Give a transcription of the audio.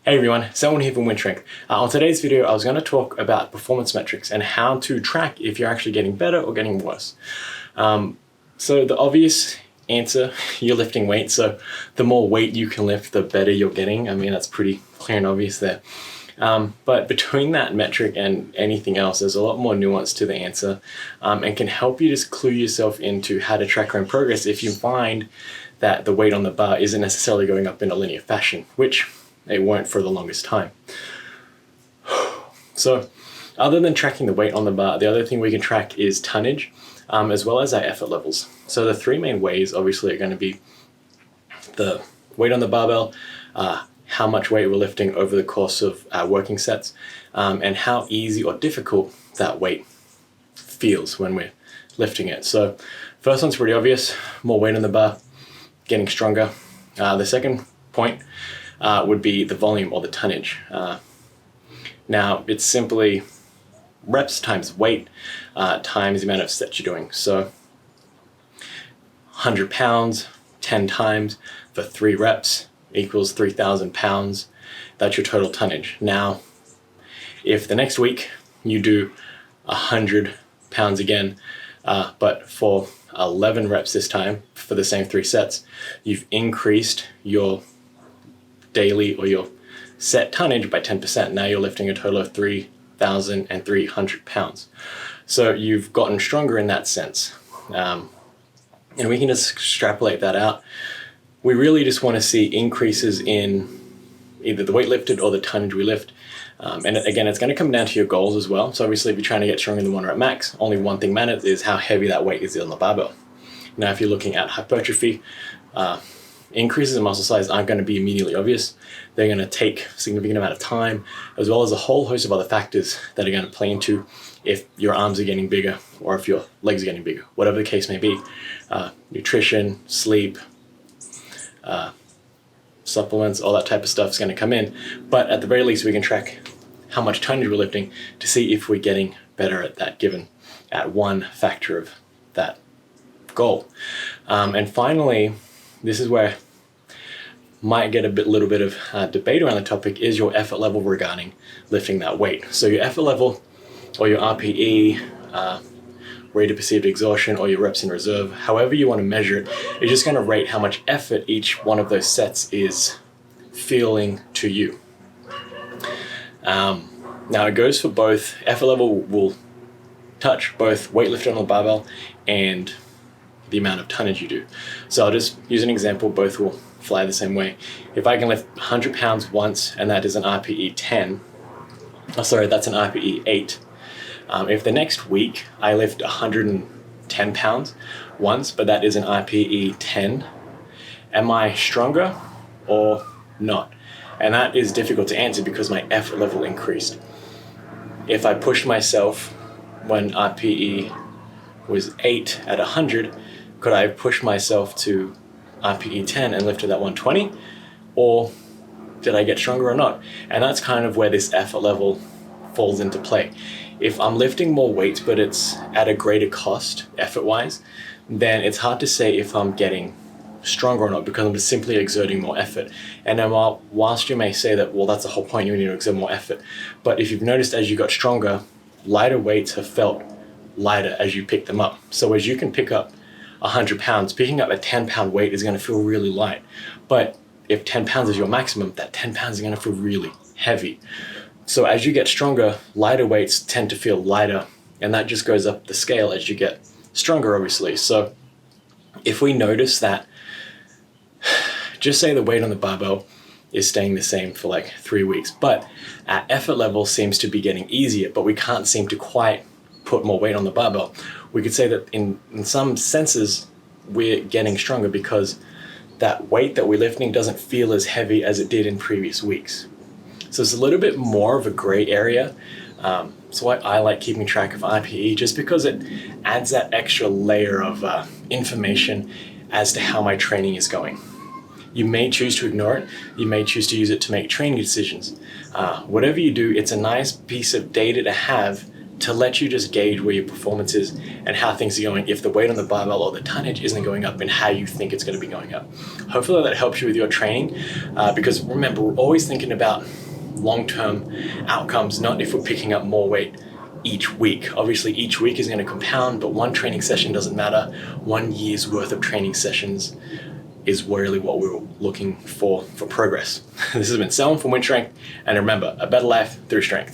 Hey everyone, Selwyn here from WynnStrength. On today's video, I was going to talk about performance metrics and how to track if you're actually getting better or getting worse. So the obvious answer, you're lifting weight, so the more weight you can lift, the better you're getting. I mean, that's pretty clear and obvious there. But between that metric and anything else, there's a lot more nuance to the answer and can help you just clue yourself into how to track your own progress if you find that the weight on the bar isn't necessarily going up in a linear fashion, which it won't for the longest time. So other than tracking the weight on the bar, the other thing we can track is tonnage, as well as our effort levels. So the three main ways obviously are going to be the weight on the barbell, how much weight we're lifting over the course of our working sets, and how easy or difficult that weight feels when we're lifting it. So first one's pretty obvious, more weight on the bar, getting stronger. The second point would be the volume or the tonnage. Now it's simply reps times weight times the amount of sets you're doing. So 100 pounds 10 times for 3 reps equals 3,000 pounds. That's your total tonnage. Now if the next week you do 100 pounds again, but for 11 reps this time for the same 3 sets, you've increased your daily or your set tonnage by 10%. Now you're lifting a total of 3,300 pounds. So you've gotten stronger in that sense. And we can just extrapolate that out. We really just want to see increases in either the weight lifted or the tonnage we lift. And again, it's going to come down to your goals as well. So obviously if you're trying to get stronger than 1 rep max, only one thing matters is how heavy that weight is on the barbell. Now if you're looking at hypertrophy, increases in muscle size aren't going to be immediately obvious. They're going to take a significant amount of time, as well as a whole host of other factors that are going to play into if your arms are getting bigger or if your legs are getting bigger, whatever the case may be. Nutrition, sleep, supplements, all that type of stuff is going to come in. But at the very least, we can track how much tonnage we're lifting to see if we're getting better at that given at one factor of that goal. And finally, this is where might get a little bit of debate around the topic, is your effort level regarding lifting that weight. So your effort level or your RPE, rate of perceived exhaustion, or your reps in reserve, however you want to measure it, is just going to rate how much effort each one of those sets is feeling to you. Now it goes for both. Effort level will touch both weight lifted on the barbell and the amount of tonnage you do. So I'll just use an example, both will fly the same way. If I can lift 100 pounds once and that is an RPE 10, that's an RPE 8. If the next week I lift 110 pounds once, but that is an RPE 10, am I stronger or not? And that is difficult to answer because my effort level increased. If I pushed myself when RPE was 8 at 100, could I push myself to RPE 10 and lift to that 120? Or did I get stronger or not? And that's kind of where this effort level falls into play. If I'm lifting more weight, but it's at a greater cost effort-wise, then it's hard to say if I'm getting stronger or not because I'm just simply exerting more effort. And then whilst you may say that, well, that's the whole point, you need to exert more effort. But if you've noticed as you got stronger, lighter weights have felt lighter as you pick them up. So as you can pick up 100 pounds, picking up a 10 pound weight is going to feel really light. But if 10 pounds is your maximum, that 10 pounds is going to feel really heavy. So as you get stronger, lighter weights tend to feel lighter, and that just goes up the scale as you get stronger, obviously. So if we notice that, just say the weight on the barbell is staying the same for like 3 weeks, but our effort level seems to be getting easier, but we can't seem to quite put more weight on the barbell. We could say that in some senses, we're getting stronger because that weight that we're lifting doesn't feel as heavy as it did in previous weeks. So it's a little bit more of a gray area. So I like keeping track of RPE just because it adds that extra layer of information as to how my training is going. You may choose to ignore it. You may choose to use it to make training decisions. Whatever you do, it's a nice piece of data to have to let you just gauge where your performance is and how things are going if the weight on the barbell or the tonnage isn't going up and how you think it's going to be going up. Hopefully that helps you with your training, because remember, we're always thinking about long-term outcomes, not if we're picking up more weight each week. Obviously each week is going to compound, but one training session doesn't matter. 1 year's worth of training sessions is really what we're looking for progress. This has been Selwyn from WynnStrength, and remember, a better life through strength.